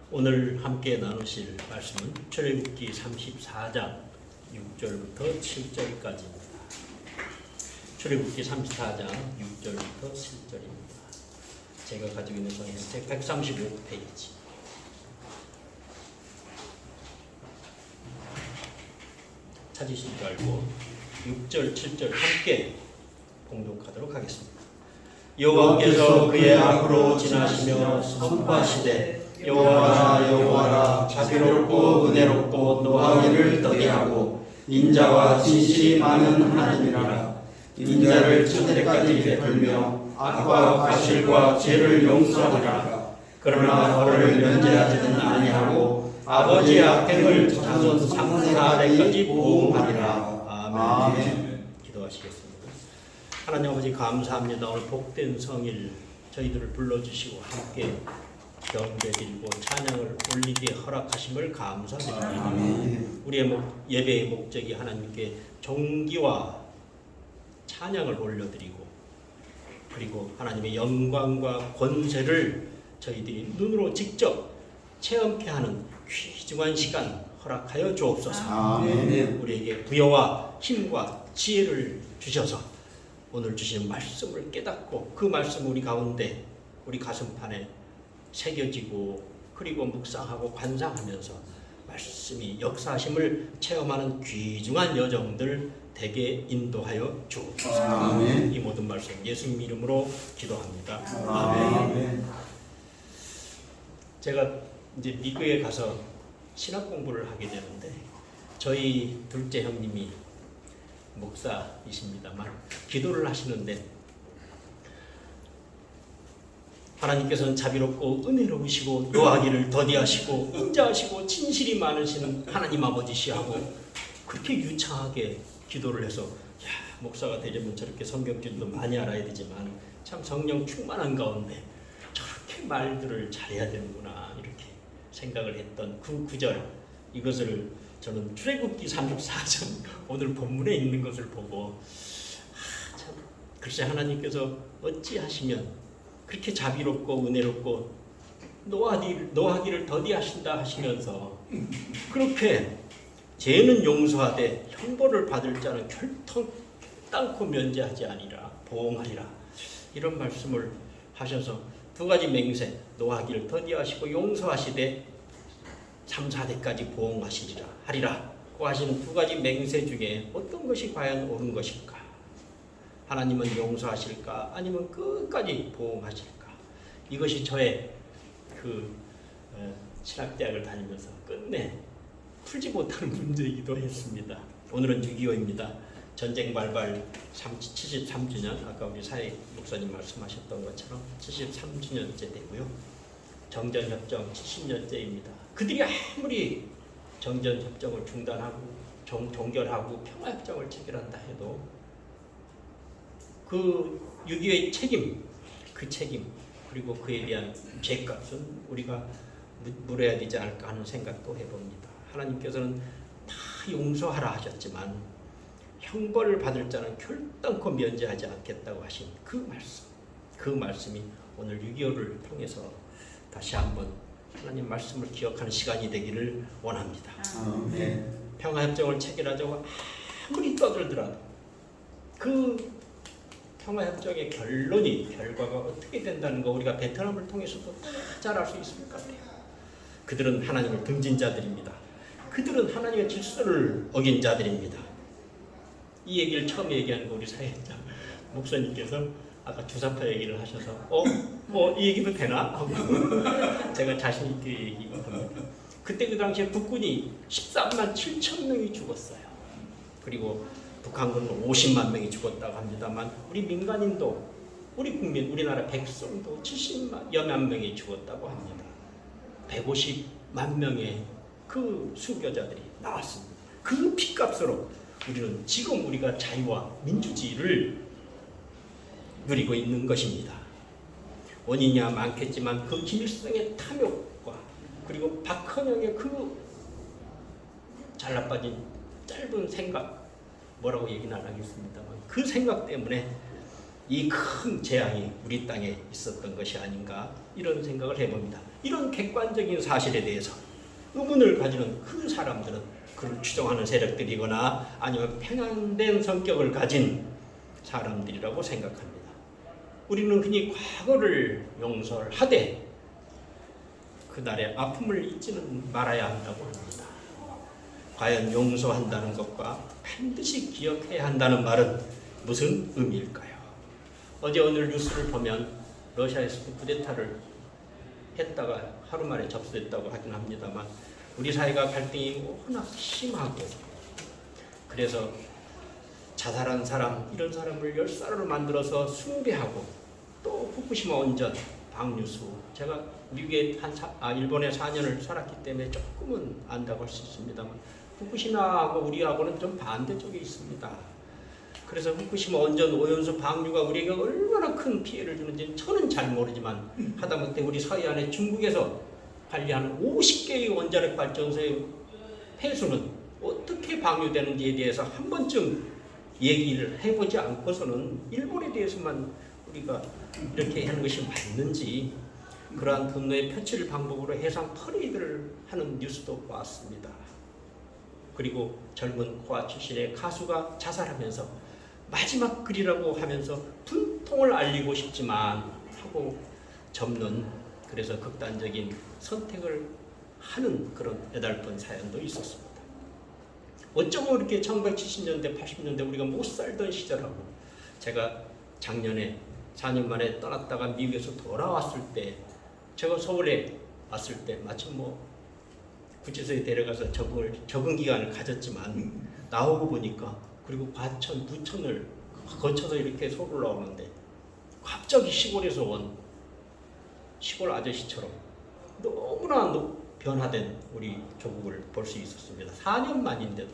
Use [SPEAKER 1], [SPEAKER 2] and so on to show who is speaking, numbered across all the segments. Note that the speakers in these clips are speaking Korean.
[SPEAKER 1] 오늘 함께 나누실 말씀은 출애굽기 34장 6절부터 7절까지입니다. 출애굽기 34장 6절부터 7절입니다. 제가 가지고 있는 성경책 135페이지. 찾으실 줄 알고 6절, 7절 함께 봉독하도록 하겠습니다. 여호와께서 그의 앞으로 지나시며 선포하시되 여호와라 여호와라 자비롭고 은혜롭고 노하기를 더디하고 인자와 진실이 많은 하나님이라. 인자를 천대까지 베풀며 악과 과실과 죄를 용서하리라. 그러나 벌을 면제하지는 아니하고 아버지의 악행을 자손 3,4대까지 보응하리라. 아멘. 기도하시겠습니다. 하나님 아버지 감사합니다. 오늘 복된 성일 저희들을 불러주시고 함께 경배드리고 찬양을 올리게 허락하심을 감사드립니다. 우리의 예배의 목적이 하나님께 존귀와 찬양을 올려드리고 그리고 하나님의 영광과 권세를 저희들이 눈으로 직접 체험케 하는 귀중한 시간 허락하여 주옵소서. 우리에게 부여와 힘과 지혜를 주셔서 오늘 주신 말씀을 깨닫고 그 말씀 우리 가운데 우리 가슴판에 새겨지고 그리고 묵상하고 관상하면서 말씀이 역사하심을 체험하는 귀중한 여정들 되게 인도하여 주옵소서. 이 모든 말씀 예수님 이름으로 기도합니다. 아멘. 제가 이제 미국에 가서 신학 공부를 하게 되는데 저희 둘째 형님이 목사이십니다만 기도를 하시는데 하나님께서는 자비롭고 은혜로우시고 노하기를 더디하시고 인자하시고 진실이 많으시는 하나님 아버지시하고 그렇게 유창하게 기도를 해서 야, 목사가 되려면 저렇게 성경줄도 많이 알아야 되지만 참 성령 충만한 가운데 저렇게 말들을 잘해야 되는구나 이렇게 생각을 했던 그 구절, 이것을 저는 출애굽기 34장 오늘 본문에 있는 것을 보고 참 글쎄 하나님께서 어찌하시면 그렇게 자비롭고 은혜롭고 노하기를 더디하신다 하시면서 그렇게 죄는 용서하되 형벌을 받을 자는 결단코 면제하지 아니라 보응하리라 이런 말씀을 하셔서 두 가지 맹세, 노하기를 더디하시고 용서하시되 3, 4대까지 보응하시리라 하리라 고 하시는 두 가지 맹세 중에 어떤 것이 과연 옳은 것일까? 하나님은 용서하실까? 아니면 끝까지 보응하실까? 이것이 저의 신학대학을 다니면서 끝내 풀지 못하는 문제이기도 했습니다. 오늘은 6.25입니다. 전쟁 발발 73주년, 아까 우리 사익 목사님 말씀하셨던 것처럼 73주년째 되고요. 정전협정 70년째입니다. 그들이 아무리 정전협정을 중단하고 종결하고 평화협정을 체결한다 해도 그 6.25의 책임, 그 책임 그리고 그에 대한 죄값은 우리가 물어야 되지 않을까 하는 생각도 해봅니다. 하나님께서는 다 용서하라 하셨지만 형벌을 받을 자는 결단코 면제하지 않겠다고 하신 그 말씀이 오늘 6.25를 통해서 다시 한번 하나님 말씀을 기억하는 시간이 되기를 원합니다. 평화협정을 체결하자고 아무리 떠들더라도 그 평화협정의 결과가 어떻게 된다는 거 우리가 베트남을 통해서도 잘 알 수 있을 것 같아요. 그들은 하나님을 등진 자들입니다. 그들은 하나님의 질서를 어긴 자들입니다. 이 얘기를 처음 얘기하는 거 우리 사회자 목사님께서 아까 주사파 얘기를 하셔서 이 얘기도 되나? 하고 제가 자신 있게 얘기합니다. 그때 그 당시에 북군이 13만 7천 명이 죽었어요. 그리고 북한군은 50만 명이 죽었다고 합니다만 우리 민간인도 우리 국민 우리나라 백성도 70여만 명이 죽었다고 합니다. 150만 명의 그 수교자들이 나왔습니다. 그 피값으로 우리는 지금 우리가 자유와 민주주의를 누리고 있는 것입니다. 원인이야 많겠지만 그 김일성의 탐욕과 그리고 박헌영의 그 잘나빠진 짧은 생각 뭐라고 얘기는 안 하겠습니다만 그 생각 때문에 이 큰 재앙이 우리 땅에 있었던 것이 아닌가 이런 생각을 해봅니다. 이런 객관적인 사실에 대해서 의문을 가지는 그 사람들은 그를 추종하는 세력들이거나 아니면 편향된 성격을 가진 사람들이라고 생각합니다. 우리는 흔히 과거를 용서하되 그날의 아픔을 잊지는 말아야 한다고 합니다. 과연 용서한다는 것과 반드시 기억해야 한다는 말은 무슨 의미일까요? 어제 오늘 뉴스를 보면 러시아에서 쿠데타를 했다가 하루 만에 접수됐다고 하긴 합니다만 우리 사회가 갈등이 워낙 심하고 그래서 자살한 사람 이런 사람을 열사로 만들어서 숭배하고 또 후쿠시마 원전 방류수 제가 미국에 일본에 4년을 살았기 때문에 조금은 안다고 할 수 있습니다만 후쿠시마하고 우리하고는 좀 반대쪽에 있습니다. 그래서 후쿠시마 원전 오염수 방류가 우리에게 얼마나 큰 피해를 주는지 저는 잘 모르지만 하다못해 우리 서해안에 중국에서 관리하는 50개의 원자력 발전소의 폐수는 어떻게 방류되는지에 대해서 한 번쯤 얘기를 해보지 않고서는 일본에 대해서만 우리가 이렇게 하는 것이 맞는지 그러한 분노의 표출 방법으로 해상 퍼레이드를 하는 뉴스도 봤습니다. 그리고 젊은 고아 출신의 가수가 자살하면서 마지막 글이라고 하면서 분통을 알리고 싶지만 하고 접는 그래서 극단적인 선택을 하는 그런 애달픈 사연도 있었습니다. 어쩌면 이렇게 1970년대, 80년대 우리가 못 살던 시절하고 제가 작년에 4년 만에 떠났다가 미국에서 돌아왔을 때 제가 서울에 왔을 때 마침 구치소에 데려가서 적응 기간을 가졌지만 나오고 보니까 그리고 과천, 부천을 거쳐서 이렇게 서울 올라오는데 갑자기 시골에서 온 시골 아저씨처럼 너무나 변화된 우리 조국을 볼 수 있었습니다. 4년 만인데도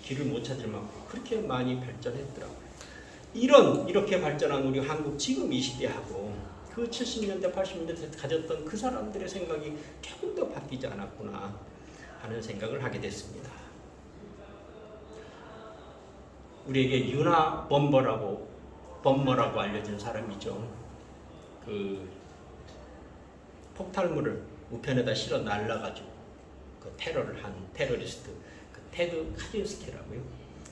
[SPEAKER 1] 길을 못 찾을 만큼 그렇게 많이 발전했더라고요. 이렇게 발전한 우리 한국 지금 이 시대하고 그 70년대, 80년대 가졌던 그 사람들의 생각이 조금 더 바뀌지 않았구나 하는 생각을 하게 됐습니다. 우리에게 유나 범머라고 알려진 사람이죠. 그 폭탄물을 우편에다 실어 날라가지고 그 테러를 한 테러리스트 그 테드 카진스키라고요.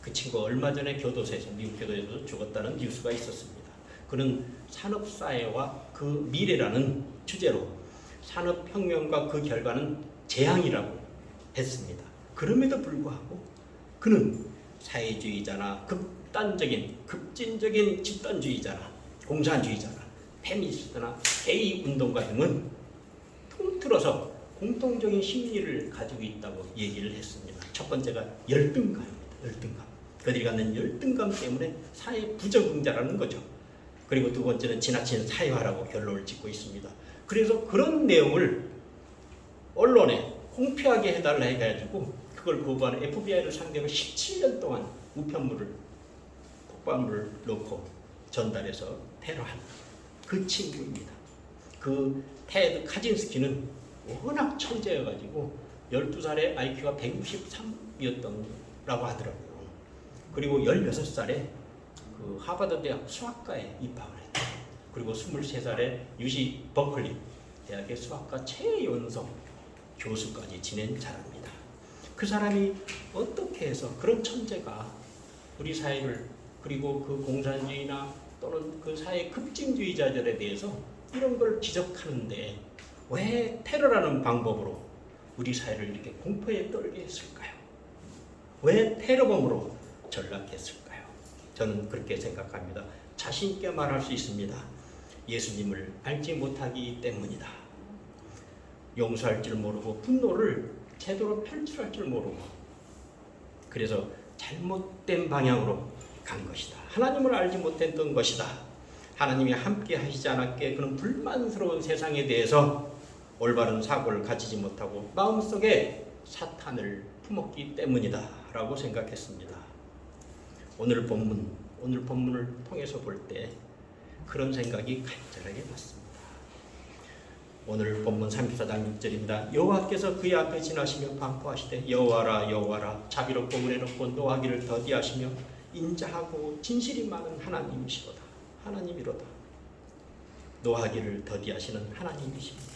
[SPEAKER 1] 그 친구 얼마 전에 교도소에서 미국 교도소에서 죽었다는 뉴스가 있었습니다. 그는 산업사회와 그 미래라는 주제로 산업혁명과 그 결과는 재앙이라고 했습니다. 그럼에도 불구하고 그는 사회주의자나 급진적인 집단주의자나 공산주의자나 페미니스트나 게이 운동가형은 통틀어서 공통적인 심리를 가지고 있다고 얘기를 했습니다. 첫 번째가 열등감입니다. 열등감. 그들이 갖는 열등감 때문에 사회 부적응자라는 거죠. 그리고 두 번째는 지나친 사회화라고 결론을 짓고 있습니다. 그래서 그런 내용을 언론에 홍피하게 해달라 해가지고 그걸 거부하는 FBI를 상대로 17년 동안 폭발물을 넣고 전달해서 테러한 그 친구입니다. 그 테드 카진스키는 워낙 천재여가지고 12살에 IQ가 163이었다고 하더라고요. 그리고 16살에 그 하버드 대학 수학과에 입학을 했고 그리고 23살에 UC 버클리 대학의 수학과 최연소 교수까지 지낸 사람입니다. 그 사람이 어떻게 해서 그런 천재가 우리 사회를 그리고 그 공산주의나 또는 그 사회 급진주의자들에 대해서 이런 걸 지적하는데 왜 테러라는 방법으로 우리 사회를 이렇게 공포에 떨게 했을까요? 왜 테러범으로 전락했을까요? 저는 그렇게 생각합니다. 자신 있게 말할 수 있습니다. 예수님을 알지 못하기 때문이다. 용서할 줄 모르고 분노를 제대로 표출할 줄 모르고 그래서 잘못된 방향으로 간 것이다. 하나님을 알지 못했던 것이다. 하나님이 함께 하시지 않았기에 그런 불만스러운 세상에 대해서 올바른 사고를 가지지 못하고 마음속에 사탄을 품었기 때문이다 라고 생각했습니다. 오늘 본문을 통해서 볼 때 그런 생각이 간절하게 났습니다. 오늘 본문 34장 6절입니다. 여호와께서 그의 앞에 지나시며 반포하시되 여호와라 여호와라 자비롭고 은혜롭고 노하기를 더디하시며 인자하고 진실이 많은 하나님이시로다. 하나님이로다. 노하기를 더디하시는 하나님이십니다.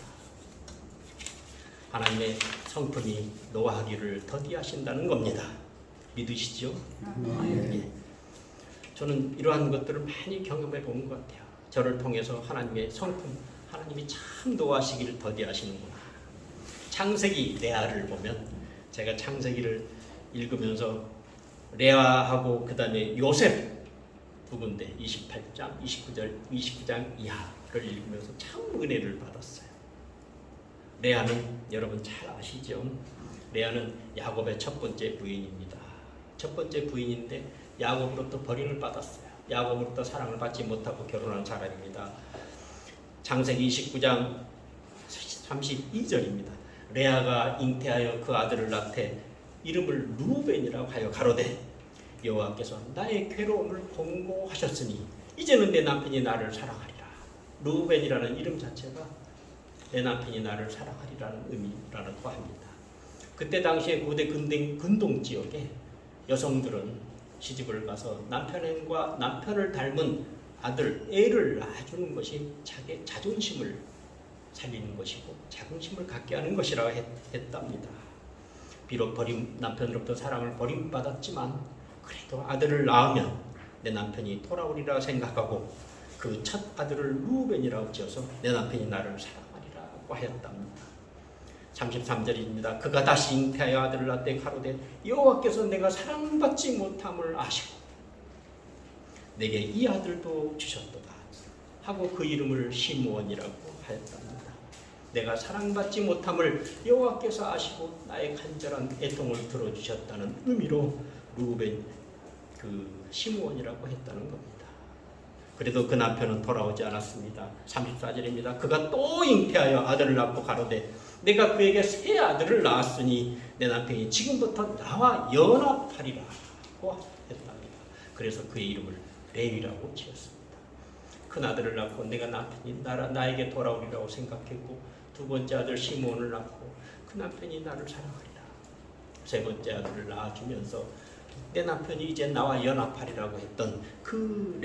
[SPEAKER 1] 하나님의 성품이 노하기를 더디하신다는 겁니다. 믿으시죠? 예. 저는 이러한 것들을 많이 경험해 본 것 같아요. 저를 통해서 하나님의 성품, 하나님이 참 노하시기를 더디하시는구나. 창세기 레아를 보면, 제가 창세기를 읽으면서 레아하고 그 다음에 요셉 두 군데 28장, 29장 이하를 읽으면서 참 은혜를 받았어요. 레아는 여러분 잘 아시죠? 레아는 야곱의 첫 번째 부인입니다. 첫 번째 부인인데 야곱으로부터 버림을 받았어요. 야곱으로부터 사랑을 받지 못하고 결혼한 사람입니다. 창세기 29장 32절입니다. 레아가 잉태하여 그 아들을 낳되 이름을 루벤이라고 하여 가로되 여호와께서 나의 괴로움을 공고하셨으니 이제는 내 남편이 나를 사랑하리라. 루벤이라는 이름 자체가 내 남편이 나를 사랑하리라는 의미라고 합니다. 그때 당시에 고대 근동 지역에 여성들은 시집을 가서 남편을 닮은 애를 낳아주는 것이 자기의 자존심을 살리는 것이고 자긍심을 갖게 하는 것이라고 했답니다. 비록 남편으로부터 사랑을 버림받았지만 그래도 아들을 낳으면 내 남편이 돌아오리라 생각하고 그 첫 아들을 루벤이라고 지어서 내 남편이 나를 사랑하리라고 하였답니다. 33절입니다. 그가 다시 잉태하여 아들을 낳되 가로되 여호와께서 내가 사랑받지 못함을 아시고 내게 이 아들도 주셨도다 하고 그 이름을 시므온이라고 하였답니다. 내가 사랑받지 못함을 여호와께서 아시고 나의 간절한 애통을 들어주셨다는 의미로 루벤 시므온이라고 했다는 겁니다. 그래도 그 남편은 돌아오지 않았습니다. 34절입니다. 그가 또 잉태하여 아들을 낳고 가로되 내가 그에게 새 아들을 낳았으니 내 남편이 지금부터 나와 연합하리라고 했답니다. 그래서 그의 이름을 레위라고 지었습니다. 큰 아들을 낳고 내가 남편이 나에게 돌아오리라고 생각했고 두 번째 아들 시므온을 낳고 그 남편이 나를 사랑하리라. 세 번째 아들을 낳아주면서 내 남편이 이제 나와 연합하리라고 했던 그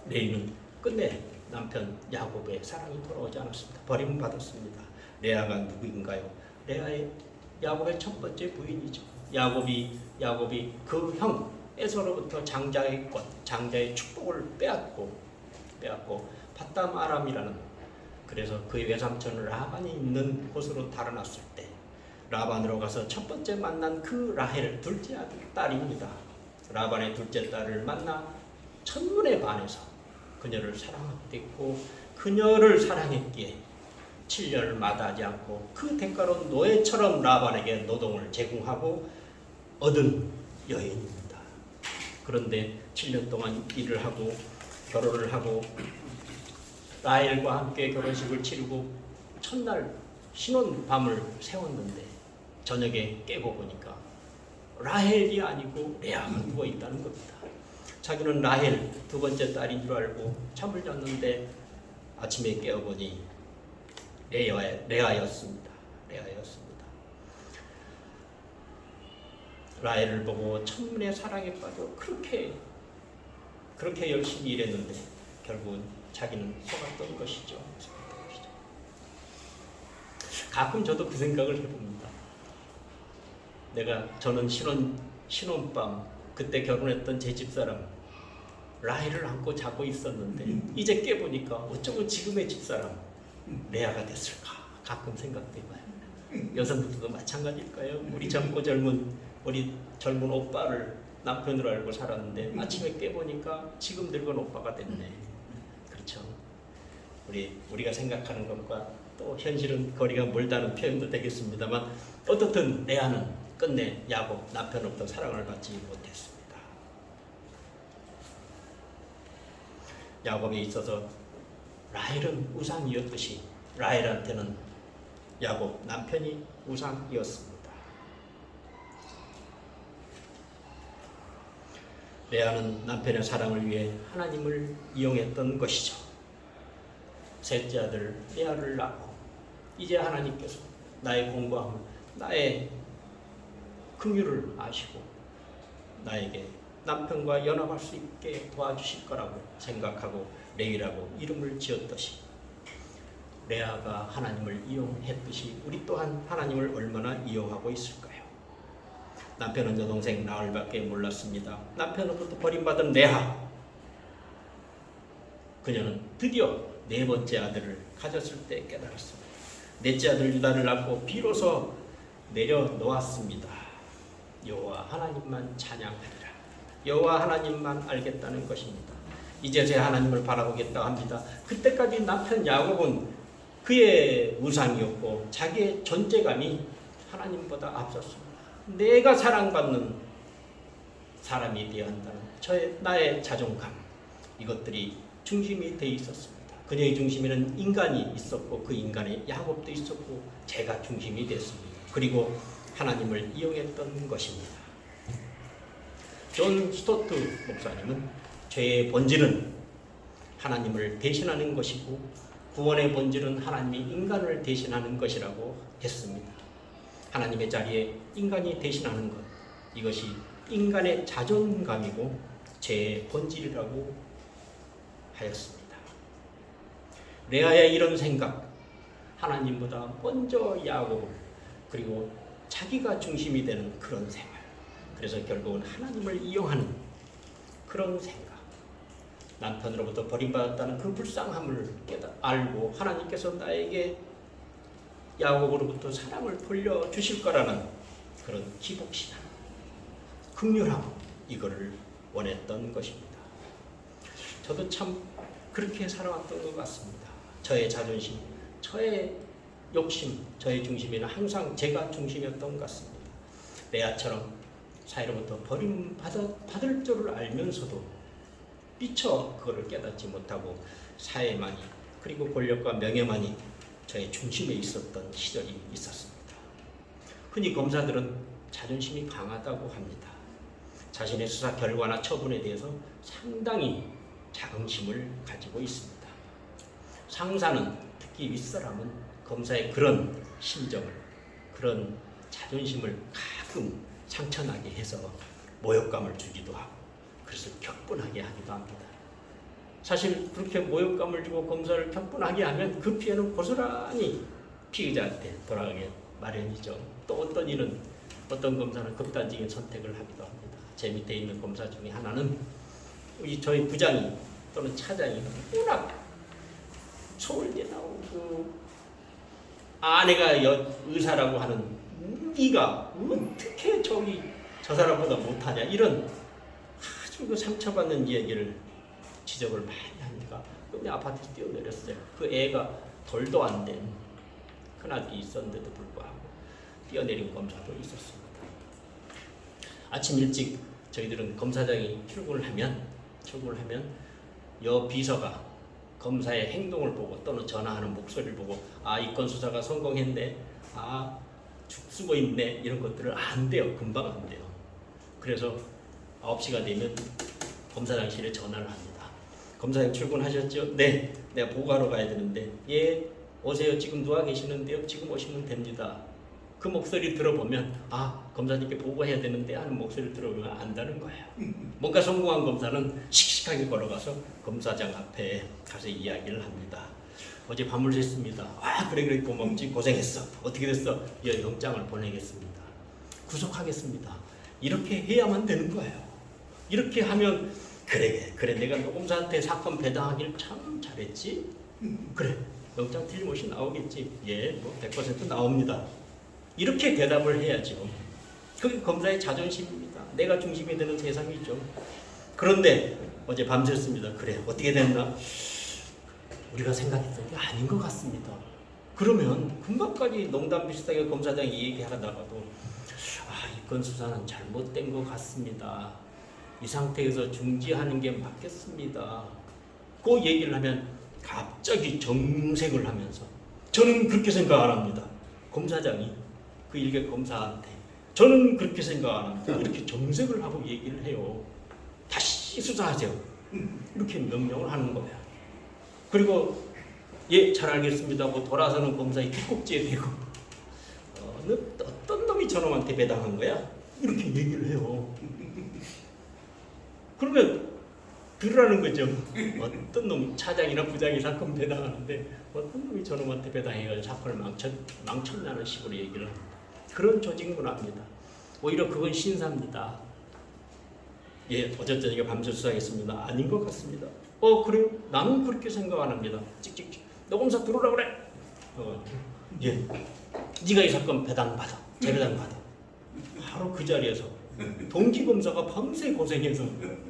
[SPEAKER 1] 레위는 끝내 남편 야곱의 사랑이 돌아오지 않았습니다. 버림받았습니다. 레아가 누구인가요? 야곱의 첫 번째 부인이죠. 야곱이 그 형 에서로부터 장자의 축복을 빼앗고 바담 아람이라는, 그래서 그의 외삼촌 라반이 있는 곳으로 달아났을 때 라반으로 가서 첫 번째 만난 그 라헬 둘째 아들 딸입니다. 라반의 둘째 딸을 만나 첫눈에 반해서 그녀를 사랑하게 됐고 그녀를 사랑했기에 7년을 마다하지 않고 그 대가로 노예처럼 라반에게 노동을 제공하고 얻은 여인입니다. 그런데 7년 동안 일을 하고 결혼을 하고 라헬과 함께 결혼식을 치르고 첫날 신혼밤을 세웠는데 저녁에 깨고 보니까 라헬이 아니고 레아가 누워 있다는 겁니다. 자기는 라헬 두 번째 딸인 줄 알고 잠을 잤는데 아침에 깨어보니 레아였습니다. 라헬을 보고 천문의 사랑에 빠져 그렇게 열심히 일했는데 결국은 자기는 속았던 것이죠. 가끔 저도 그 생각을 해봅니다. 저는 신혼밤 그때 결혼했던 제 집사람 라헬을 안고 자고 있었는데 이제 깨보니까 어쩌면 지금의 집사람 레아가 됐을까 가끔 생각도 해봐요. 여성들도 마찬가지일까요? 우리 젊은 오빠를 남편으로 알고 살았는데 아침에 깨보니까 지금 늙은 오빠가 됐네. 그렇죠? 우리가 생각하는 것과 또 현실은 거리가 멀다는 표현도 되겠습니다만 어떻든 레아는 끝내 야곱 남편으로부터 사랑을 받지 못했습니다. 야곱에 있어서 라헬은 우상이었듯이 라헬한테는 야곱 남편이 우상이었습니다. 레아는 남편의 사랑을 위해 하나님을 이용했던 것이죠. 셋째 아들 레아를 낳고 이제 하나님께서 나의 공고함을 나의 긍휼을 아시고 나에게 남편과 연합할 수 있게 도와주실 거라고 생각하고 레위라고 이름을 지었듯이 레아가 하나님을 이용했듯이 우리 또한 하나님을 얼마나 이용하고 있을까요? 남편은 여동생 나흘밖에 몰랐습니다. 남편으로부터 버림받은 레아, 그녀는 드디어 네 번째 아들을 가졌을 때 깨달았습니다. 넷째 아들 유다를 낳고 비로소 내려놓았습니다. 여호와 하나님만 찬양하리라. 여호와 하나님만 알겠다는 것입니다. 이제서야 하나님을 바라보겠다 합니다. 그때까지 남편 야곱은 그의 우상이었고 자기의 존재감이 하나님보다 앞섰습니다. 내가 사랑받는 사람이 되어야 한다는 나의 자존감, 이것들이 중심이 되어 있었습니다. 그녀의 중심에는 인간이 있었고 그 인간에 야곱도 있었고 제가 중심이 됐습니다. 그리고 하나님을 이용했던 것입니다. 존 스토트 목사님은 죄의 본질은 하나님을 대신하는 것이고 구원의 본질은 하나님이 인간을 대신하는 것이라고 했습니다. 하나님의 자리에 인간이 대신하는 것, 이것이 인간의 자존감이고 죄의 본질이라고 하였습니다. 레아의 이런 생각, 하나님보다 먼저 야곱, 그리고 자기가 중심이 되는 그런 생활, 그래서 결국은 하나님을 이용하는 그런 생각, 남편으로부터 버림받았다는 그 불쌍함을 알고 하나님께서 나에게 야곱으로부터 사랑을 돌려주실 거라는 그런 기복신앙, 긍휼함, 이거를 원했던 것입니다. 저도 참 그렇게 살아왔던 것 같습니다. 저의 자존심, 저의 욕심, 저의 중심에는 항상 제가 중심이었던 것 같습니다. 레아처럼 사이로부터 버림받을 줄을 알면서도 미처 그거를 깨닫지 못하고 사회만이, 그리고 권력과 명예만이 저의 중심에 있었던 시절이 있었습니다. 흔히 검사들은 자존심이 강하다고 합니다. 자신의 수사 결과나 처분에 대해서 상당히 자긍심을 가지고 있습니다. 상사는, 특히 윗사람은 검사의 그런 심정을, 그런 자존심을 가끔 상처나게 해서 모욕감을 주기도 하고, 그래서 격분하게 하기도 합니다. 사실 그렇게 모욕감을 주고 검사를 격분하게 하면 그 피해는 고스란히 피의자한테 돌아가게 마련이죠. 또 어떤 일은, 어떤 검사는 극단적인 선택을 하기도 합니다. 제 밑에 있는 검사 중에 하나는 저희 부장이 또는 차장이 워낙 서울대 나오고 아내가 의사라고 하는 네가 어떻게 저 사람보다 못하냐, 이런 아주 그 상처받는 얘기를, 지적을 많이 하니까 그냥 아파트에서 뛰어내렸어요. 그 애가 돌도 안 된 큰아들이 있었는데도 불구하고 뛰어내린 검사도 있었습니다. 아침 일찍 저희들은 검사장이 출근을 하면 여 비서가 검사의 행동을 보고 또는 전화하는 목소리를 보고 이 건 수사가 성공했네, 죽쓰고 있네, 이런 것들을 안 돼요. 금방 안 돼요. 그래서 9시가 되면 검사장실에 전화를 합니다. 검사장 출근하셨죠? 네, 내가 보고하러 가야 되는데. 예, 오세요. 지금 누가 계시는데요? 지금 오시면 됩니다. 그 목소리 들어보면 검사님께 보고해야 되는데 하는 목소리를 들어보면 안다는 거예요. 뭔가 성공한 검사는 씩씩하게 걸어가서 검사장 앞에 가서 이야기를 합니다. 어제 밤을 샜습니다. 그래 고맙지, 고생했어. 어떻게 됐어? 영장을 보내겠습니다. 구속하겠습니다. 이렇게 해야만 되는 거예요. 이렇게 하면 그래 내가 노검사한테 사건 배당하기를 참 잘했지. 그래, 영장 틀림없이 나오겠지. 예, 100% 나옵니다. 이렇게 대답을 해야죠. 그게 검사의 자존심입니다. 내가 중심이 되는 세상이죠. 그런데 어제 밤샜습니다. 그래, 어떻게 됐나? 우리가 생각했던 게 아닌 것 같습니다. 그러면 금방까지 농담 비슷하게 검사장이 얘기하다가도 이 건 수사는 잘못된 것 같습니다. 이 상태에서 중지하는 게 맞겠습니다. 그 얘기를 하면 갑자기 정색을 하면서 저는 그렇게 생각 안 합니다. 검사장이 그 일개 검사한테 저는 그렇게 생각 안 합니다. 이렇게 정색을 하고 얘기를 해요. 다시 수사하세요. 이렇게 명령을 하는 거예요. 그리고 예, 잘 알겠습니다 하고 돌아서는 검사의 뒷꼭지에 대고 너 어떤 놈이 저놈한테 배당한 거야? 이렇게 얘기를 해요. 그러면 들으라는 거죠. 어떤 놈 차장이나 부장이 사건 배당하는데 어떤 놈이 저놈한테 배당해가지고 사건을 망쳤냐는 식으로 얘기를 합니다. 그런 조직 문화입니다. 오히려 그건 신사입니다. 예, 어제 저녁에 밤새 수사했습니다. 아닌 것 같습니다. 그래요? 나는 그렇게 생각 안 합니다. 찍찍찍. 너 검사 들어오라 그래. 예, 네가 이 사건 배당받아. 재배당받아. 바로 그 자리에서 동기검사가 밤새 고생해서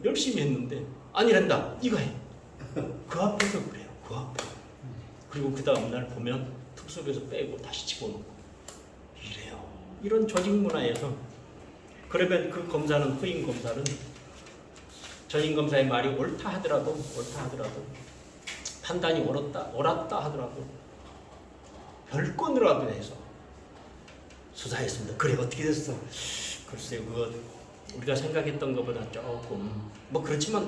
[SPEAKER 1] 열심히 했는데 아니란다. 네가 해. 그 앞에서 그래요. 그 앞에. 그리고 그 다음날 보면 특수부에서 빼고 다시 집어넣고 이래요. 이런 조직 문화에서 그러면 그 검사는 후임 검사는 전임 검사의 말이 옳다 하더라도 판단이 옳았다 하더라도 별건으로라도 해서 수사했습니다. 그래 어떻게 됐어? 글쎄요, 그거 우리가 생각했던 것보다 조금 그렇지만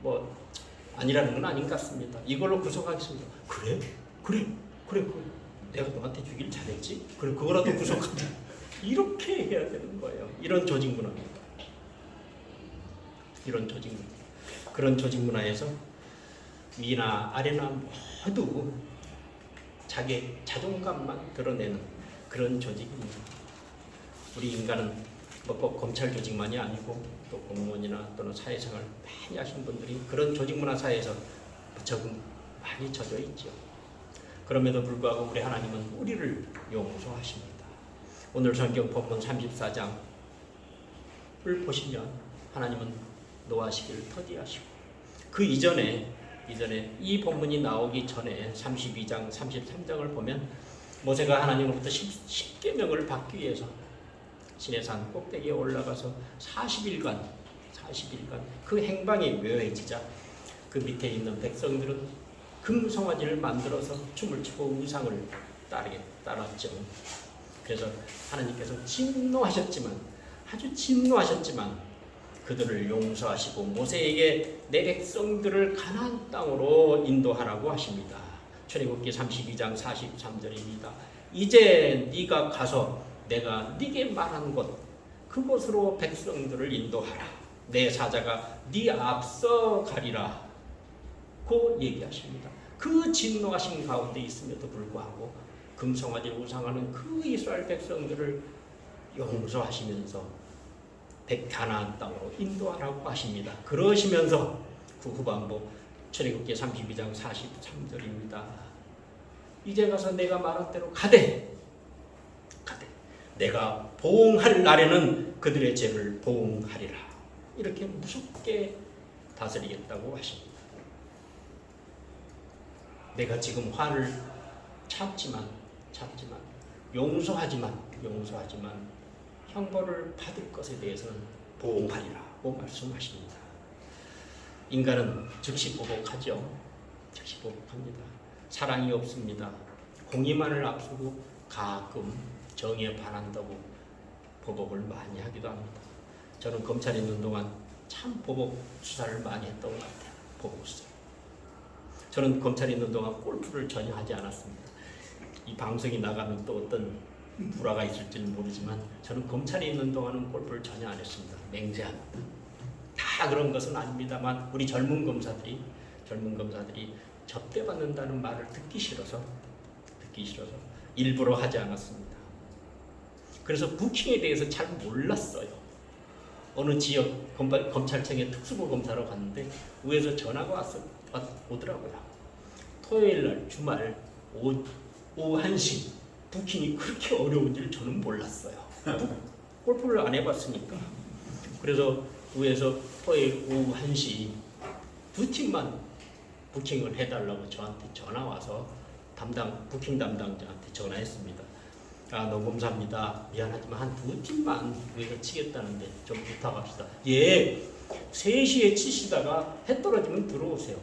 [SPEAKER 1] 뭐 아니라는 건 아닌 것 같습니다. 이걸로 구속하겠습니다. 그래? 내가 너한테 주길 잘했지? 그래 그거라도 구속하자. 이렇게 해야 되는 거예요. 이런 조직 문화입니다. 이런 조직 문화. 그런 조직 문화에서 위나 아래나 모두 자기 자존감만 드러내는 그런 조직입니다. 우리 인간은 꼭 검찰 조직만이 아니고 또 공무원이나 또는 사회생활 많이 하신 분들이 그런 조직 문화 사회에서 적응 많이 젖어 있죠. 그럼에도 불구하고 우리 하나님은 우리를 용서하십니다. 오늘 성경 본문 34장을 보시면 하나님은 노하시기를 터디하시고 그 이전에 이 본문이 나오기 전에 32장, 33장을 보면 모세가 하나님으로부터 10계명을 받기 위해서 시내산 꼭대기에 올라가서 40일간 그 행방이 묘해지자 그 밑에 있는 백성들은 금송아지를 만들어서 춤을 추고 우상을 따랐죠. 그래서 하나님께서 아주 진노하셨지만 그들을 용서하시고 모세에게 내 백성들을 가나안 땅으로 인도하라고 하십니다. 출애굽기 32장 43절입니다. 이제 네가 가서 내가 네게 말한 곳 그곳으로 백성들을 인도하라. 내 사자가 네 앞서 가리라. 고 얘기하십니다. 그 진노하신 가운데 있음에도 불구하고 금송아지 우상하는 그 이스라엘 백성들을 용서하시면서 가나안 땅으로 인도하라고 하십니다. 그러시면서 그 후반부 출애굽기 32장 43절입니다. 이제 가서 내가 말한 대로 가되 내가 보응할 날에는 그들의 죄를 보응하리라. 이렇게 무섭게 다스리겠다고 하십니다. 내가 지금 화를 참지만 용서하지만 형벌을 받을 것에 대해서는 보응하리라고 말씀하십니다. 인간은 즉시 보복하죠. 즉시 보복합니다. 사랑이 없습니다. 공의만을 앞서고 가끔 정의에 반한다고 보복을 많이 하기도 합니다. 저는 검찰에 있는 동안 참 보복 수사를 많이 했던 것 같아요. 보복 수사. 저는 검찰에 있는 동안 골프를 전혀 하지 않았습니다. 이 방송이 나가면 또 어떤 불화가 있을지는 모르지만 저는 검찰에 있는 동안은 골프를 전혀 안 했습니다. 맹세합니다. 다 그런 것은 아닙니다만 우리 젊은 검사들이 접대받는다는 말을 듣기 싫어서 일부러 하지 않았습니다. 그래서 부킹에 대해서 잘 몰랐어요. 어느 지역 검찰청에 특수부 검사로 갔는데 위에서 전화가 오더라고요. 토요일날 주말 오후 1시 부킹이 그렇게 어려운 줄 저는 몰랐어요. 골프를 안 해봤으니까. 그래서 위에서 토요일 오후 1시 두 팀만 부킹을 해달라고 저한테 전화 와서 부킹 담당자한테 전화했습니다. 너무 감사합니다. 미안하지만 한 두 팀만 우리가 치겠다는데 좀 부탁합시다. 예, 3시에 치시다가 해 떨어지면 들어오세요.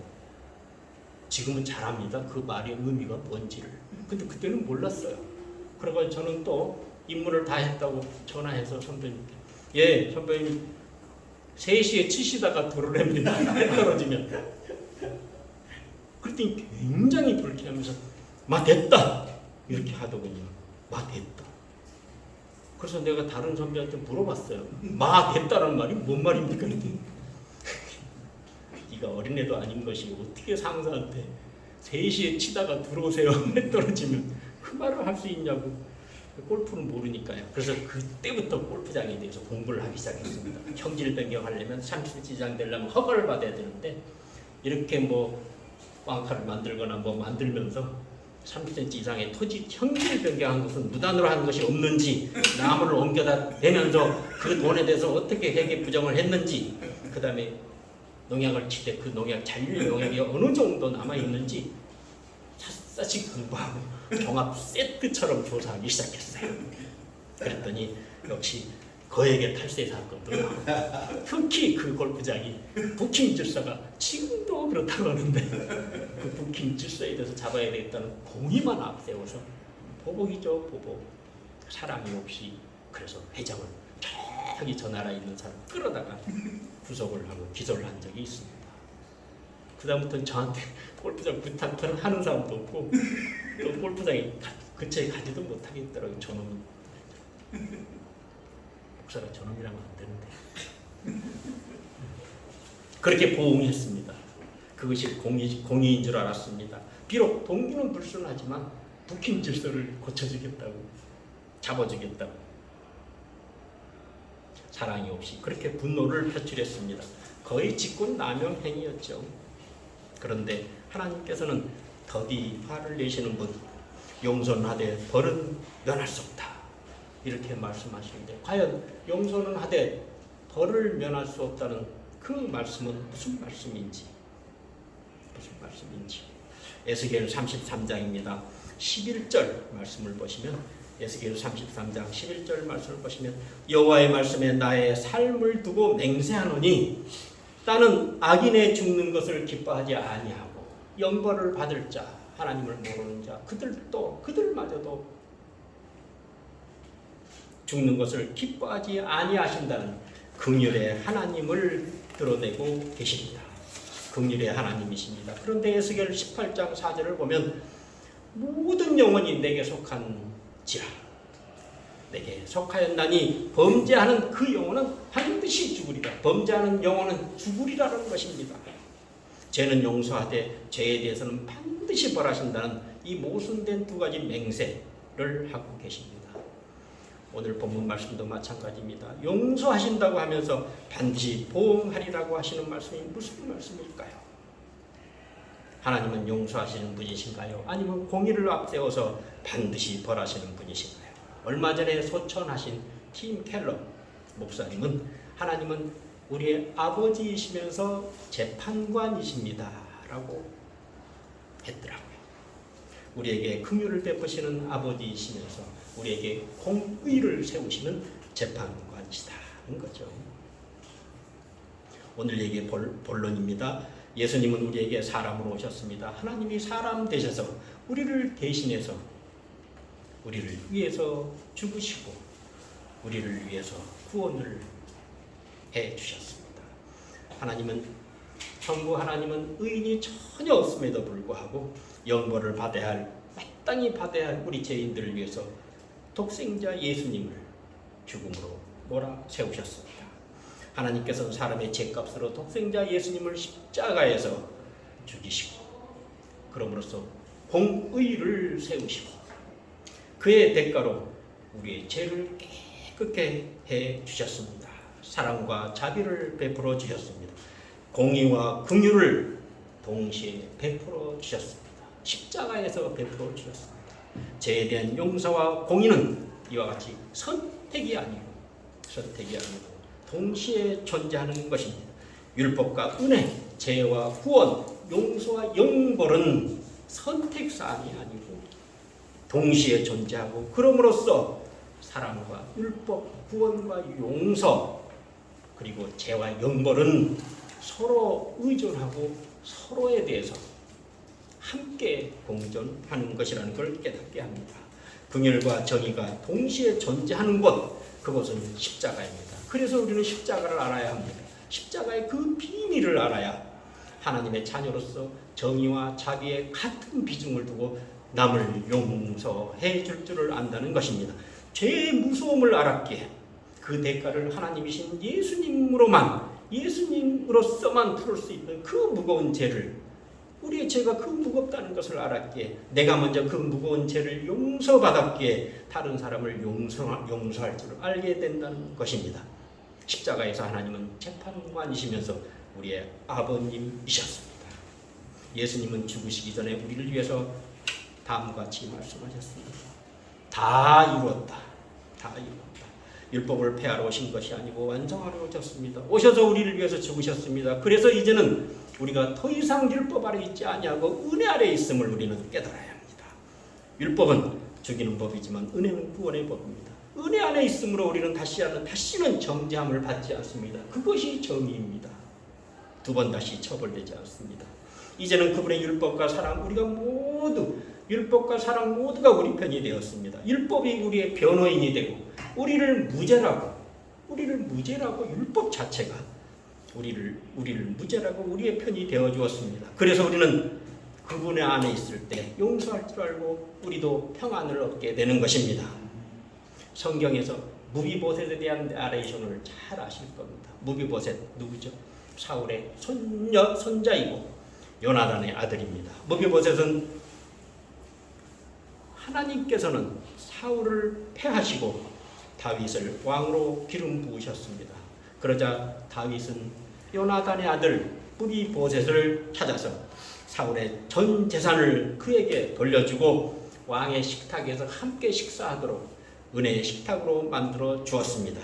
[SPEAKER 1] 지금은 잘합니다. 그 말의 의미가 뭔지를. 근데 그때는 몰랐어요. 그래서 저는 또 임무를 다 했다고 전화해서 선배님께 예, 선배님 3시에 치시다가 들어오랍니다. 해 떨어지면. 그랬더니 굉장히 불쾌하면서 됐다 이렇게 하더군요. 됐다. 그래서 내가 다른 선배한테 물어봤어요. 됐다는 말이 뭔 말입니까? 네가 어린애도 아닌 것이 어떻게 상사한테 3시에 치다가 들어오세요 해 떨어지면 그 말을 할 수 있냐고. 골프는 모르니까요. 그래서 그때부터 골프장에 대해서 공부를 하기 시작했습니다. 형질 변경하려면 30cm 이상 되려면 허가를 받아야 되는데 이렇게 뭐 빵카를 만들거나 뭐 만들면서 30cm 이상의 토지 형질 변경한 것은 무단으로 한 것이 없는지, 나무를 옮겨다 대면서 그 돈에 대해서 어떻게 회계 부정을 했는지, 그 다음에 농약을 칠 때 그 농약 잔류 농약이 어느 정도 남아 있는지 샅샅이 공부하고 종합 세트처럼 조사하기 시작했어요. 그랬더니 역시 거액의 탈세 사건도 나오고, 특히 그 골프장이 부킹 질서가 지금도 그렇다고 하는데 그 부킹 질서에 대해서 잡아야 되겠다는 공의만 앞세워서 보복이죠, 보복. 사람이 없이. 그래서 회장을 저기 저 나라에 있는 사람 끌어다가 구속을 하고 기소를 한 적이 있습니다. 그 다음부터는 저한테 골프장 부탁을 하는 사람도 없고, 또 골프장에 근처에 가지도 못하겠더라고요. 저놈이. 목사가 저놈이라면 안 되는데. 그렇게 보응했습니다. 그것이 공의인 줄 알았습니다. 비록 동기는 불순하지만 부킹 질서를 고쳐주겠다고, 잡아주겠다고. 사랑이 없이 그렇게 분노를 표출했습니다. 거의 직권남용 행위였죠. 그런데 하나님께서는 더디 화를 내시는 분, 용서는 하되 벌은 면할 수 없다, 이렇게 말씀하시는데, 과연 용서는 하되 벌을 면할 수 없다는 그 말씀은 무슨 말씀인지, 에스겔 33장입니다. 11절 말씀을 보시면, 에스겔 33장 11절 말씀을 보시면, 여호와의 말씀에 나의 삶을 두고 맹세하노니 나는 악인의 죽는 것을 기뻐하지 아니하고 영벌을 받을 자, 하나님을 모르는 자, 그들마저도 죽는 것을 기뻐하지 아니하신다는 긍휼의 하나님을 드러내고 계십니다. 긍휼의 하나님이십니다. 그런데 에스겔 18장 4절을 보면, 모든 영혼이 내게 속한지라, 내게 속하였나니 범죄하는 그 영혼은 반드시 죽으리라. 범죄하는 영혼은 죽으리라는 것입니다. 죄는 용서하되 죄에 대해서는 반드시 벌하신다는 이 모순된 두 가지 맹세를 하고 계십니다. 오늘 본문 말씀도 마찬가지입니다. 용서하신다고 하면서 반드시 보응하리라고 하시는 말씀이 무슨 말씀일까요? 하나님은 용서하시는 분이신가요? 아니면 공의를 앞세워서 반드시 벌하시는 분이신가요? 얼마 전에 소천하신 팀 켈러 목사님은, 하나님은 우리의 아버지이시면서 재판관이십니다 라고 했더라고요. 우리에게 긍휼을 베푸시는 아버지이시면서 우리에게 공의를 세우시는 재판관이시다는 거죠. 오늘 얘기의 본론입니다. 예수님은 우리에게 사람으로 오셨습니다. 하나님이 사람 되셔서 우리를 대신해서, 우리를 위해서 죽으시고 우리를 위해서 구원을 해 주셨습니다. 하나님은 의인이 전혀 없음에도 불구하고 영벌을 마땅히 받아야 할 우리 죄인들을 위해서 독생자 예수님을 죽음으로 몰아세우셨습니다. 하나님께서는 사람의 죄값으로 독생자 예수님을 십자가에서 죽이시고, 그럼으로써 공의를 세우시고, 그의 대가로 우리의 죄를 깨끗게 해 주셨습니다. 사랑과 자비를 베풀어 주셨습니다. 공의와 긍휼을 동시에 베풀어 주셨습니다. 십자가에서 베풀어 주셨습니다. 죄에 대한 용서와 공의는 이와 같이 선택이 아니고 동시에 존재하는 것입니다. 율법과 은혜, 죄와 구원, 용서와 영벌은 선택사항이 아니고 동시에 존재하고, 그럼으로써 사랑과 율법, 구원과 용서, 그리고 죄와 영벌은 서로 의존하고 서로에 대해서 함께 공존하는 것이라는 걸 깨닫게 합니다. 긍휼과 정의가 동시에 존재하는 곳, 그것은 십자가입니다. 그래서 우리는 십자가를 알아야 합니다. 십자가의 그 비밀을 알아야 하나님의 자녀로서 정의와 자비에 같은 비중을 두고 남을 용서해 줄 줄을 안다는 것입니다. 죄의 무서움을 알았기에 그 대가를 하나님이신 예수님으로만 예수님으로서만 풀을 수 있는 그 무거운 죄를, 우리의 죄가 그 무겁다는 것을 알았기에, 내가 먼저 그 무거운 죄를 용서받았기에 다른 사람을 용서할 줄 알게 된다는 것입니다. 십자가에서 하나님은 재판관이시면서 우리의 아버님이셨습니다. 예수님은 죽으시기 전에 우리를 위해서 다음과 같이 말씀하셨습니다. 다 이루었다. 다 이루었다. 율법을 폐하러 오신 것이 아니고 완성하러 오셨습니다. 오셔서 우리를 위해서 죽으셨습니다. 그래서 이제는 우리가 더 이상 율법 아래 있지 아니하고 은혜 아래 있음을 우리는 깨달아야 합니다. 율법은 죽이는 법이지만 은혜는 구원의 법입니다. 은혜 안에 있음으로 우리는 다시는 정죄함을 받지 않습니다. 그것이 정의입니다. 두 번 다시 처벌되지 않습니다. 이제는 그분의 율법과 사랑, 우리가 모두 율법과 사랑 모두가 우리 편이 되었습니다. 율법이 우리의 변호인이 되고 우리를 무죄라고 율법 자체가 우리를 무죄라고 우리의 편이 되어 주었습니다. 그래서 우리는 그분의 안에 있을 때 용서할 줄 알고 우리도 평안을 얻게 되는 것입니다. 성경에서 무비보셋에 대한 나레이션을 잘 아실 겁니다. 무비보셋 누구죠? 사울의 손자이고 요나단의 아들입니다. 무비보셋은 하나님께서는 사울을 패하시고 다윗을 왕으로 기름 부으셨습니다. 그러자 다윗은 요나단의 아들 무비보셋을 찾아서 사울의 전 재산을 그에게 돌려주고 왕의 식탁에서 함께 식사하도록 은혜의 식탁으로 만들어 주었습니다.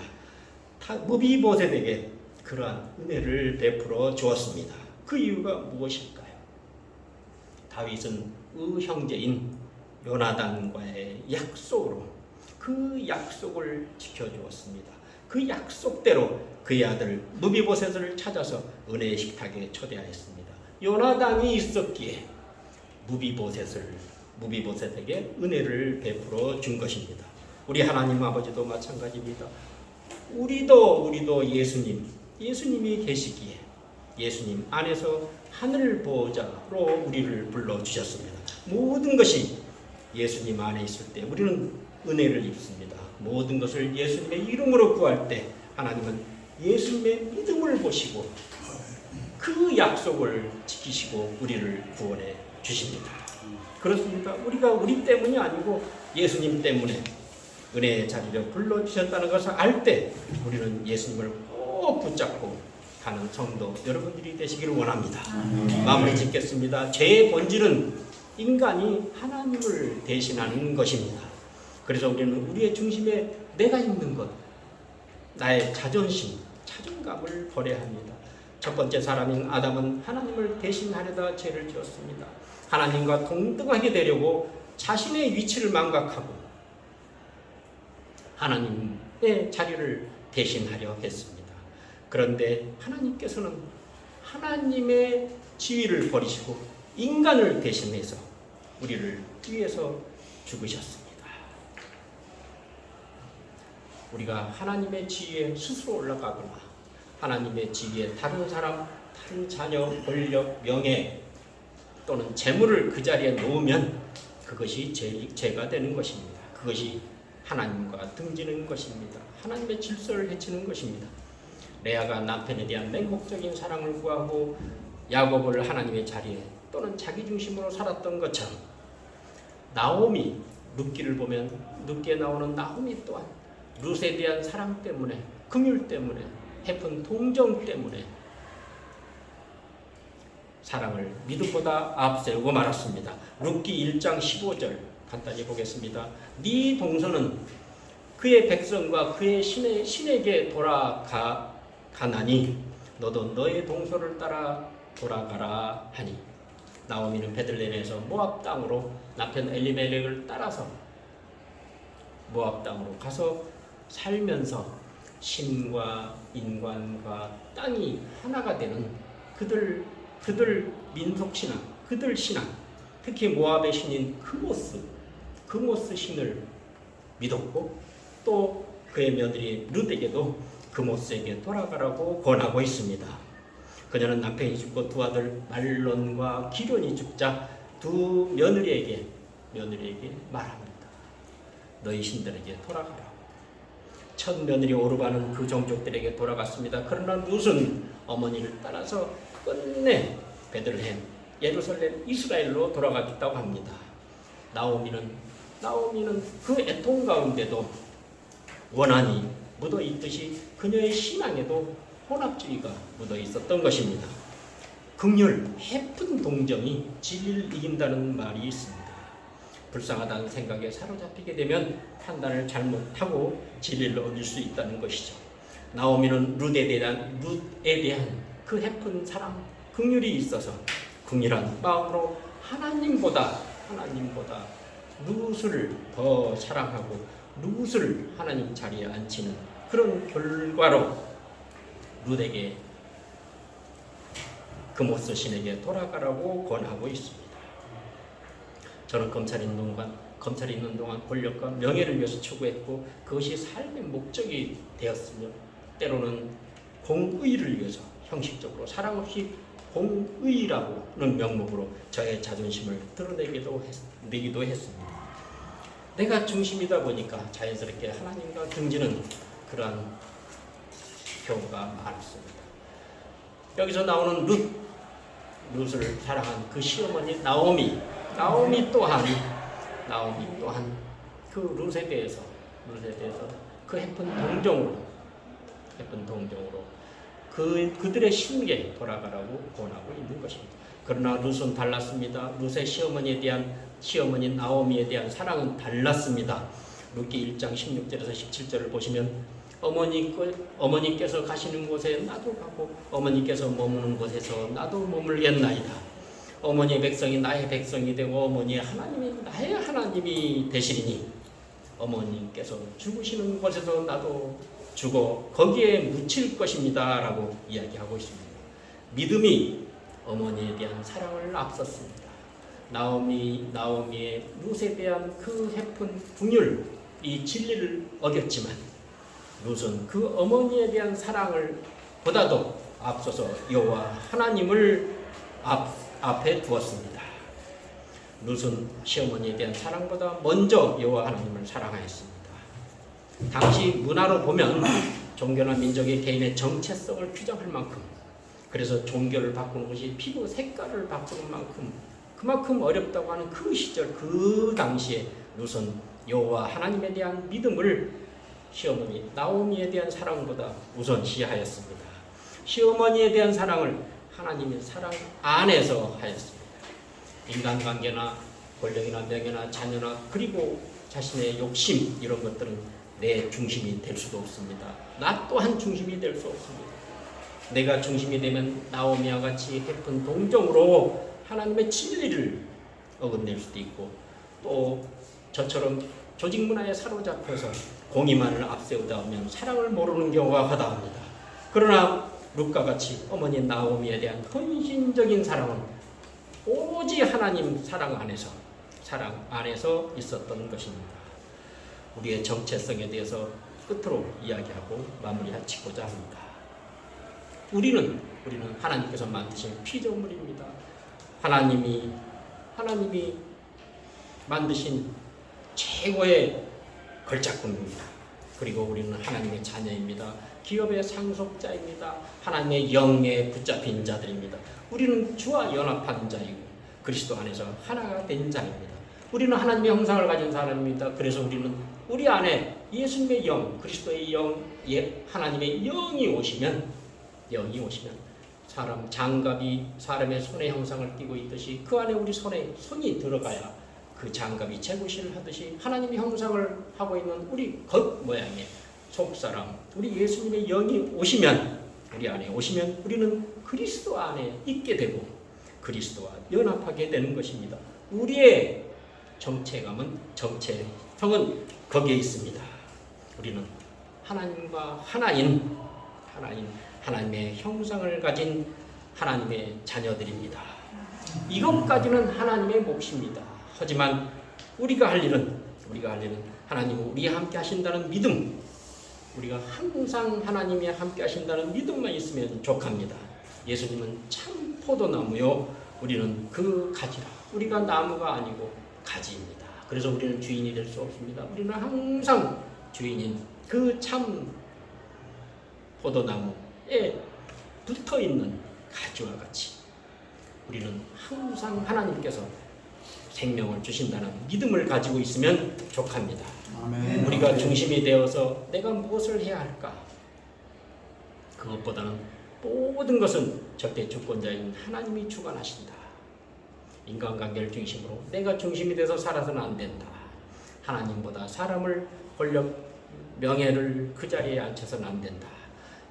[SPEAKER 1] 무비보셋에게 그러한 은혜를 베풀어 주었습니다. 그 이유가 무엇일까요? 다윗은 형제인 요나단과의 약속으로 그 약속을 지켜주었습니다. 그 약속대로 그의 아들 무비보셋을 찾아서 은혜의 식탁에 초대하였습니다. 요나단이 있었기에 무비보셋에게 은혜를 베풀어 준 것입니다. 우리 하나님 아버지도 마찬가지입니다. 우리도 예수님이 계시기에 예수님 안에서 하늘 보호자로 우리를 불러주셨습니다. 모든 것이 예수님 안에 있을 때 우리는 은혜를 입습니다. 모든 것을 예수님의 이름으로 구할 때 하나님은 예수님의 믿음을 보시고 그 약속을 지키시고 우리를 구원해 주십니다. 그렇습니다. 우리가 우리 때문이 아니고 예수님 때문에 은혜의 자리를 불러주셨다는 것을 알 때 우리는 예수님을 꼭 붙잡고 가는 성도 여러분들이 되시기를 원합니다. 마무리 짓겠습니다. 죄의 본질은 인간이 하나님을 대신하는 것입니다. 그래서 우리는 우리의 중심에 내가 있는 것, 나의 자존감을 버려야 합니다. 첫 번째 사람인 아담은 하나님을 대신하려다 죄를 지었습니다. 하나님과 동등하게 되려고 자신의 위치를 망각하고 하나님의 자리를 대신하려 했습니다. 그런데 하나님께서는 하나님의 지위를 버리시고 인간을 대신해서 우리를 위해서 죽으셨습니다. 우리가 하나님의 지위에 스스로 올라가거나 하나님의 지위에 다른 사람, 다른 자녀, 권력, 명예 또는 재물을 그 자리에 놓으면 그것이 죄가 되는 것입니다. 그것이 하나님과 등지는 것입니다. 하나님의 질서를 해치는 것입니다. 레아가 남편에 대한 맹목적인 사랑을 구하고 야곱을 하나님의 자리에 또는 자기 중심으로 살았던 것처럼 나오미, 룻기를 보면 룻기에 나오는 나오미 또한 룻에 대한 사랑 때문에, 긍휼 때문에, 해픈 동정 때문에 사랑을 믿음보다 앞세우고 말았습니다. 룻기 1장 15절 간단히 보겠습니다. 네 동서는 그의 백성과 그의 신에게 돌아가나니 너도 너의 동서를 따라 돌아가라 하니 나오미는 베들레헴에서 모압 땅으로 남편 엘리멜렉을 따라서 모압 땅으로 가서 살면서 신과 인간과 땅이 하나가 되는 그들 민속 신앙, 그들 신앙, 특히 모압의 신인 그모스 신을 믿었고 또 그의 며느리 룻에게도 그모스에게 돌아가라고 권하고 있습니다. 그녀는 남편이 죽고 두 아들 말론과 기련이 죽자 두 며느리에게 말합니다. 너희 신들에게 돌아가라. 첫 며느리 오르바는 그 종족들에게 돌아갔습니다. 그러나 룻은 어머니를 따라서 끝내 베들레헴, 예루살렘, 이스라엘로 돌아갔다고 합니다. 나오미는 그 애통 가운데도 원한이 묻어 있듯이 그녀의 신앙에도 혼합주의가 묻어 있었던 것입니다. 긍휼, 해픈 동정이 진리를 이긴다는 말이 있습니다. 불쌍하다는 생각에 사로잡히게 되면 판단을 잘못하고 진리를 얻을 수 있다는 것이죠. 나오미는 룻에 대한 그 해픈 사랑, 긍휼이 있어서 긍휼한 마음으로 하나님보다 룻을 더 사랑하고 룻을 하나님 자리에 앉히는 그런 결과로 룻에게 금오스 신에게 돌아가라고 권하고 있습니다. 저는 검찰 있는 동안 권력과 명예를 위해서 추구했고 그것이 삶의 목적이 되었으며 때로는 공의를 위해서 형식적으로 사랑 없이 공의라고는 명목으로 저의 자존심을 드러내기도 했습니다. 내가 중심이다 보니까 자연스럽게 하나님과 등지는 그러한 경우가 많습니다. 여기서 나오는 룻을 사랑한 그 시어머니 나오미 또한 그 룻에 대해서 그 해픈 동정으로 그들의 신에게 돌아가라고 권하고 있는 것입니다. 그러나 룻은 달랐습니다. 룻의 시어머니 나오미에 대한 사랑은 달랐습니다. 룻기 1장 16절에서 17절을 보시면 어머니께서 가시는 곳에 나도 가고 어머니께서 머무는 곳에서 나도 머물겠나이다. 어머니의 백성이 나의 백성이 되고 어머니의 하나님이 나의 하나님이 되시리니 어머니께서 죽으시는 곳에서 나도 죽어 거기에 묻힐 것입니다 라고 이야기하고 있습니다. 믿음이 어머니에 대한 사랑을 앞섰습니다. 나오미의 룻에 대한 그 해픈 긍휼, 이 진리를 어겼지만 룻은 그 어머니에 대한 사랑을 보다도 앞서서 여호와 하나님을 앞에 두었습니다. 룻은 시어머니에 대한 사랑보다 먼저 여호와 하나님을 사랑하였습니다. 당시 문화로 보면 종교나 민족의 개인의 정체성을 규정할 만큼, 그래서 종교를 바꾸는 것이 피부 색깔을 바꾸는 만큼 그만큼 어렵다고 하는 그 시절, 그 당시에 룻은 여호와 하나님에 대한 믿음을 시어머니 나오미에 대한 사랑보다 우선시하였습니다. 시어머니에 대한 사랑을 하나님의 사랑 안에서 하였습니다. 인간관계나 권력이나 명예나 자녀나 그리고 자신의 욕심, 이런 것들은 내 중심이 될 수도 없습니다. 나 또한 중심이 될 수 없습니다. 내가 중심이 되면 나오미와 같이 해픈 동정으로 하나님의 진리를 어긋낼 수도 있고, 또 저처럼 조직 문화에 사로잡혀서 공의만을 앞세우다 보면 사랑을 모르는 경우가 허다합니다. 그러나 룻과 같이 어머니 나오미에 대한 헌신적인 사랑은 오직 하나님 사랑 안에서 있었던 것입니다. 우리의 정체성에 대해서 끝으로 이야기하고 마무리 짓고자 합니다. 우리는 하나님께서 만드신 피조물입니다. 하나님이 만드신 최고의 걸작품입니다. 그리고 우리는 하나님의 자녀입니다. 기업의 상속자입니다. 하나님의 영에 붙잡힌 자들입니다. 우리는 주와 연합한 자이고 그리스도 안에서 하나가 된 자입니다. 우리는 하나님의 형상을 가진 사람입니다. 그래서 우리는 우리 안에 예수님의 영, 그리스도의 영, 하나님의 영이 오시면 장갑이 사람의 손의 형상을 띠고 있듯이 그 안에 우리 손이 들어가야 그 장갑이 제구실을 하듯이 하나님의 형상을 하고 있는 우리 겉모양의 속사람, 우리 예수님의 영이 우리 안에 오시면 우리는 그리스도 안에 있게 되고 그리스도와 연합하게 되는 것입니다. 우리의 정체성은 거기에 있습니다. 우리는 하나님과 하나님의 형상을 가진 하나님의 자녀들입니다. 이것까지는 하나님의 몫입니다. 하지만 우리가 할 일은 하나님은 우리와 함께 하신다는 믿음, 우리가 항상 하나님이 함께 하신다는 믿음만 있으면 족합니다. 예수님은 참 포도나무요, 우리는 그 가지라. 우리가 나무가 아니고 가지입니다. 그래서 우리는 주인이 될 수 없습니다. 우리는 항상 주인인 그 참 포도나무에 붙어있는 가지와 같이 우리는 항상 하나님께서 생명을 주신다는 믿음을 가지고 있으면 족합니다.
[SPEAKER 2] 아멘.
[SPEAKER 1] 우리가 중심이 되어서 내가 무엇을 해야 할까? 그것보다는 모든 것은 절대 주권자인 하나님이 주관하신다. 인간관계를 중심으로 내가 중심이 돼서 살아서는 안 된다. 하나님보다 사람을 권력, 명예를 그 자리에 앉혀서는 안 된다.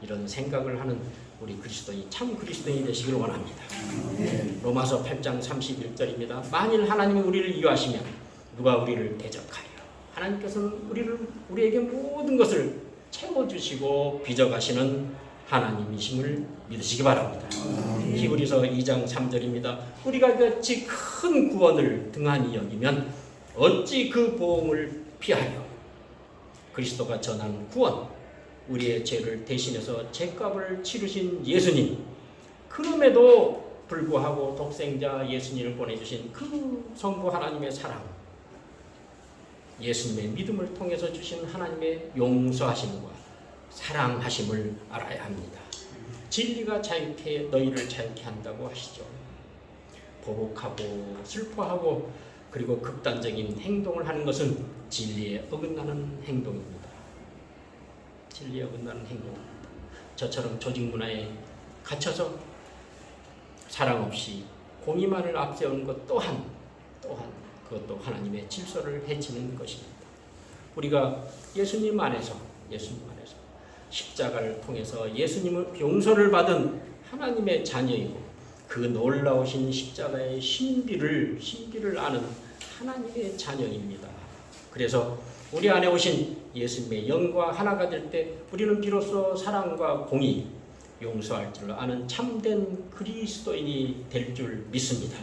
[SPEAKER 1] 이런 생각을 하는 우리 그리스도인, 참 그리스도인이 되시기를 원합니다. 로마서 8장 31절입니다. 만일 하나님이 우리를 이해하시면 누가 우리를 대적하려? 하나님께서는 우리에게 모든 것을 채워주시고 빚어가시는 하나님이심을 믿으시기 바랍니다. 히브리서 2장 3절입니다. 우리가 같이 큰 구원을 등한히 여기면 어찌 그 보응을 피하려? 그리스도가 전한 구원, 우리의 죄를 대신해서 죄값을 치르신 예수님, 그럼에도 불구하고 독생자 예수님을 보내주신 그 성부 하나님의 사랑, 예수님의 믿음을 통해서 주신 하나님의 용서하심과 사랑하심을 알아야 합니다. 진리가 자유케 너희를 자유케 한다고 하시죠. 보복하고 슬퍼하고 그리고 극단적인 행동을 하는 것은 진리에 어긋나는 행동입니다. 진리에 어긋나는 행동입니다. 저처럼 조직 문화에 갇혀서 사랑 없이 공의만을 앞세우는 것 또한 그것도 하나님의 질서를 해치는 것입니다. 우리가 예수님 안에서 십자가를 통해서 예수님의 용서를 받은 하나님의 자녀이고 그 놀라우신 십자가의 신비를 아는 하나님의 자녀입니다. 그래서 우리 안에 오신 예수님의 영과 하나가 될 때 우리는 비로소 사랑과 공의, 용서할 줄 아는 참된 그리스도인이 될 줄 믿습니다.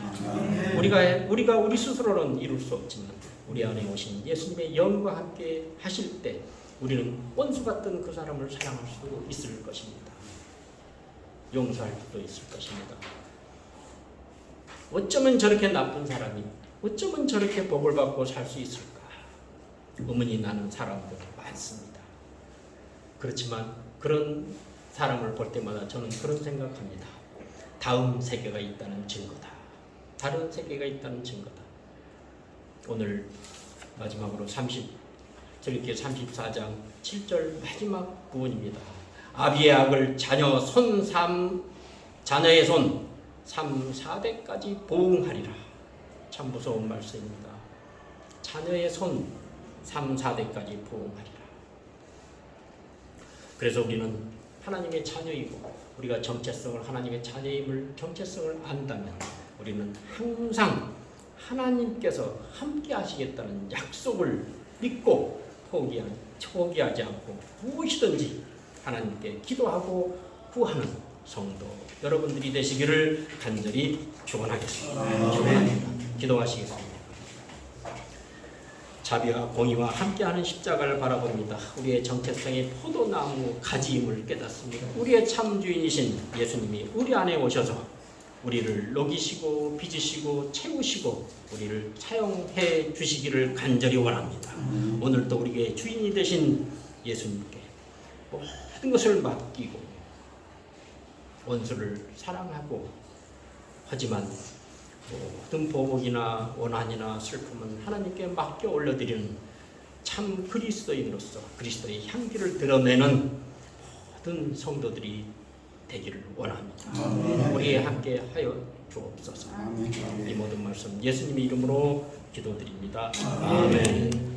[SPEAKER 1] 우리가 우리 스스로는 이룰 수 없지만 우리 안에 오신 예수님의 영과 함께 하실 때 우리는 원수 같던 그 사람을 사랑할 수 있을 것입니다. 용서할 수도 있을 것입니다. 어쩌면 저렇게 나쁜 사람이 어쩌면 저렇게 복을 받고 살 수 있을까? 의문이 나는 사람들 많습니다. 그렇지만 그런 사람을 볼 때마다 저는 그런 생각합니다. 다음 세계가 있다는 증거다. 다른 세계가 있다는 증거다. 오늘 마지막으로 34장 7절 마지막 부분입니다. 아비의 악을 자녀의 손 3, 4대까지 보응하리라. 참 무서운 말씀입니다. 자녀의 손 3, 4대까지 보응하리라. 그래서 우리는 하나님의 자녀이고 우리가 하나님의 자녀임을 정체성을 안다면 우리는 항상 하나님께서 함께 하시겠다는 약속을 믿고 포기하지 않고 무엇이든지 하나님께 기도하고 구하는 성도 여러분들이 되시기를 간절히 축원하겠습니다. 기도하시겠습니다. 자비와 공의와 함께하는 십자가를 바라봅니다. 우리의 정체성의 포도나무 가지임을 깨닫습니다. 우리의 참 주인이신 예수님이 우리 안에 오셔서 우리를 녹이시고 빚으시고 채우시고 우리를 사용해 주시기를 간절히 원합니다. 오늘도 우리에게 주인이 되신 예수님께 모든 것을 맡기고 원수를 사랑하고 하지만 모든 보복이나 원한이나 슬픔은 하나님께 맡겨 올려드리는 참 그리스도인으로서 그리스도의 향기를 드러내는 모든 성도들이 되기를 원합니다. 우리에 함께 하여 주옵소서. 이 모든 말씀 예수님의 이름으로 기도드립니다. 아멘.